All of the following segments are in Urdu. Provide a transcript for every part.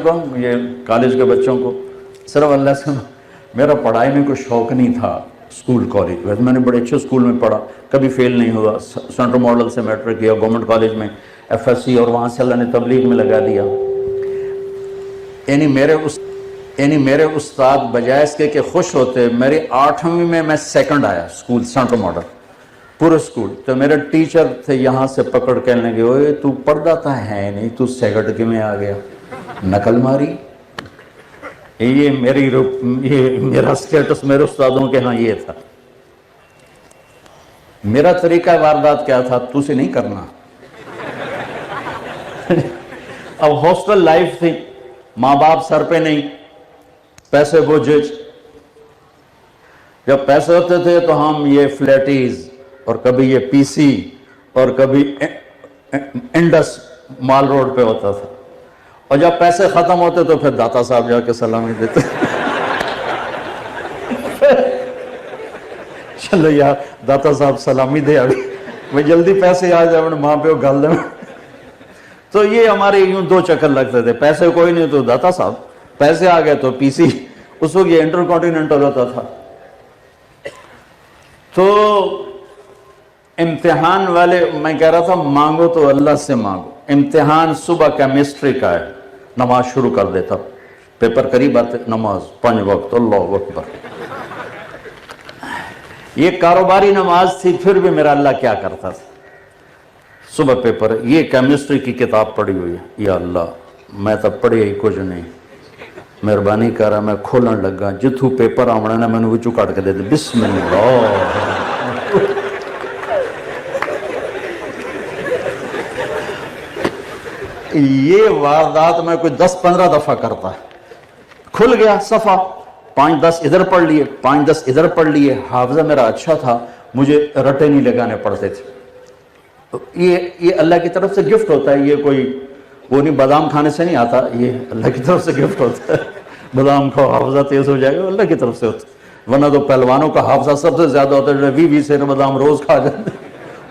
کہوں یہ کالج کے بچوں کو، صرف اللہ سے میرا پڑھائی میں کوئی شوق نہیں تھا اسکول کالج، ویسے میں نے بڑے اچھے اسکول میں پڑھا، کبھی فیل نہیں ہوا، سینٹرل ماڈل سے میٹرک کیا، گورنمنٹ کالج میں ایف ایس سی، اور وہاں سے اللہ نے تبلیغ میں لگا دیا۔ یعنی میرے استاد بجائے اس کے کہ خوش ہوتے، میری 8ویں میں میں سیکنڈ آیا اسکول سینٹرل ماڈل پورے اسکول، تو میرے ٹیچر تھے یہاں سے پکڑ کے لیں گے، اوے تو پڑھتا تھا ہے نہیں، تو سیکنڈ کے میں آ گیا، نقل ماری۔ یہ میرا سٹیٹس میرے استادوں کے ہاں یہ تھا۔ میرا طریقہ واردات کیا تھا، تو سے نہیں کرنا۔ اب ہاسٹل لائف تھی، ماں باپ سر پہ نہیں، پیسے بوجھ، جب پیسے ہوتے تھے تو ہم یہ فلیٹیز اور کبھی یہ پی سی اور کبھی انڈس مال روڈ پہ ہوتا تھا، اور جب پیسے ختم ہوتے تو پھر داتا صاحب جا کے سلامی دیتے۔ چلو یار داتا صاحب سلامی دے، ابھی میں جلدی پیسے آ جائے ماں پہ گل دیں۔ تو یہ ہمارے یوں دو چکر لگتے تھے، پیسے کوئی نہیں تو داتا صاحب، پیسے آ گئے تو پی سی، اس وقت یہ انٹر کانٹیننٹل ہوتا تھا۔ تو امتحان والے میں کہہ رہا تھا مانگو تو اللہ سے مانگو۔ امتحان صبح کیمسٹری کا ہے، نماز شروع کر دیتا، پیپر قریب آتے، نماز 5 وقت، اللہ اکبر۔ یہ کاروباری نماز تھی، پھر بھی میرا اللہ کیا کرتا تھا، صبح پیپر، یہ کیمسٹری کی کتاب پڑھی ہوئی ہے، یا اللہ میں تب پڑھی ہی کچھ نہیں، مہربانی کر رہا، میں کھولن لگا، جتھو پیپر آمنا نا میں نے وچو کٹ کے دے دے، بسم اللہ۔ یہ واردات میں کوئی 10-15 دفعہ کرتا ہے، کھل گیا صفحہ، 5-10 ادھر پڑھ لیے، 5-10 ادھر پڑھ لیے۔ حافظہ میرا اچھا تھا، مجھے رٹے نہیں لگانے پڑتے تھے۔ یہ اللہ کی طرف سے گفٹ ہوتا ہے، یہ کوئی وہ نہیں، بادام کھانے سے نہیں آتا، یہ اللہ کی طرف سے گفٹ ہوتا ہے۔ بادام کھاؤ حافظہ تیز ہو جائے گا، اللہ کی طرف سے ہوتا ہے، ورنہ تو پہلوانوں کا حافظہ سب سے زیادہ ہوتا ہے، جو 20 سے بادام روز کھا جاتے ہیں،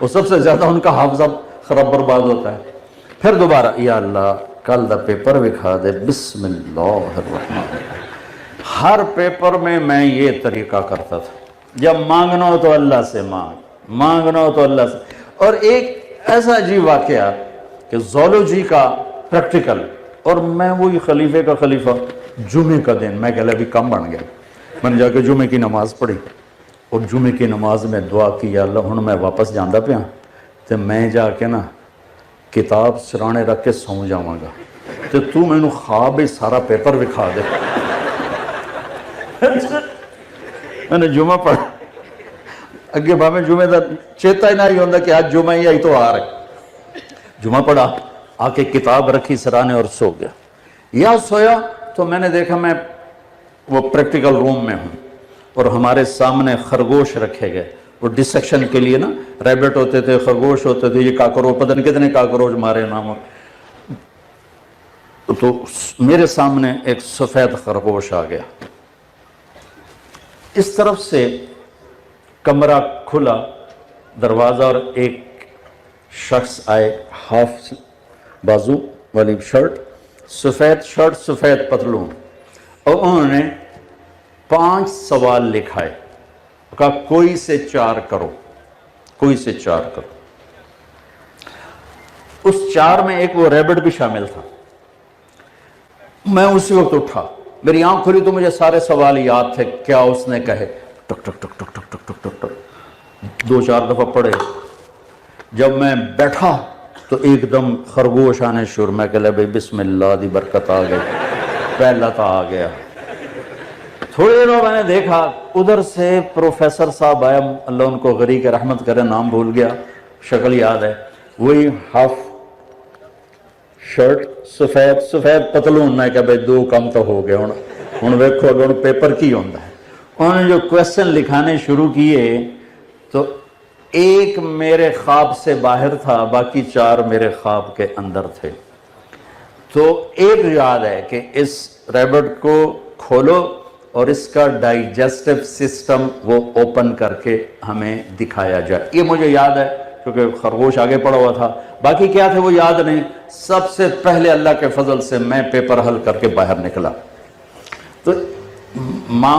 وہ سب سے زیادہ ان کا حافظہ خراب برباد ہوتا ہے۔ پھر دوبارہ یا اللہ کل دا پیپر دکھا دے، بسم اللہ الرحمن الرحیم۔ ہر پیپر میں یہ طریقہ کرتا تھا، جب مانگنا ہو تو اللہ سے مانگنا ہو تو اللہ سے۔ اور ایک ایسا عجیب واقعہ کہ زولوجی کا پریکٹیکل، اور میں وہی خلیفے کا خلیفہ، جمعے کا دن میں کہہ لیا ابھی کم بن گیا، میں نے جا کے جمعے کی نماز پڑھی، اور جمعے کی نماز میں دعا کی، یا اللہ ہن میں واپس جاندہ پیا تو میں جا کے نا کتاب سرانے رکھ کے سو جاواں گا، تو میں نے خواب ہی سارا پیپر دکھا دے۔ میں نے جمعہ پڑھا، اگے بھاویں جمعے دا چیتا ہی نہیں ہوندہ کہ آج جمعہ ہی آئی تو آ رہے، جمعہ پڑھا، آ کے کتاب رکھی سرانے اور سو گیا۔ یا سویا تو میں نے دیکھا میں وہ پریکٹیکل روم میں ہوں، اور ہمارے سامنے خرگوش رکھے گئے، وہ ڈسیکشن کے لیے نا، ریبٹ ہوتے تھے، خرگوش ہوتے تھے، یہ کاکروچ، پتہ نہیں کتنے کاکروچ مارے نام۔ تو میرے سامنے ایک سفید خرگوش آ گیا، اس طرف سے کمرہ کھلا دروازہ، اور ایک شخص آئے، ہاف بازو والی شرٹ، سفید پتلون، اور انہوں نے 5 سوال لکھائے، کہا کوئی سے 4 کرو، کوئی سے 4 کرو۔ اس 4 میں ایک وہ ریبٹ بھی شامل تھا۔ میں اسی وقت اٹھا، میری آنکھ کھلی تو مجھے سارے سوال یاد تھے، کیا اس نے کہے، ٹک ٹک ٹک ٹک ٹک ٹک ٹک ٹک ٹک 2-4 دفعہ پڑھے۔ جب میں بیٹھا تو ایک دم خرگوش آنے شروع، میں کہہ لیا بھئی بسم اللہ دی برکت آ گئی، پہلا تا آ گیا۔ تھوڑی دیر میں نے دیکھا ادھر سے پروفیسر صاحب آیا، اللہ ان کو غریق رحمت کرے، نام بھول گیا، شکل یاد ہے، وہی ہاف شرٹ، سفید پتلون، میں کہا بھئی 2 کم تو ہو گئے، ہن ویکھو اگر پیپر کی ہوندہ ہے۔ انہوں نے جو کویسچن لکھانے شروع کیے تو ایک میرے خواب سے باہر تھا، باقی 4 میرے خواب کے اندر تھے۔ تو ایک یاد ہے کہ اس ریبٹ کو کھولو اور اس کا ڈائجسٹو سسٹم وہ اوپن کر کے ہمیں دکھایا جائے، یہ مجھے یاد ہے کیونکہ خرگوش آگے پڑا ہوا تھا، باقی کیا تھے وہ یاد نہیں۔ سب سے پہلے اللہ کے فضل سے میں پیپر حل کر کے باہر نکلا، تو ماں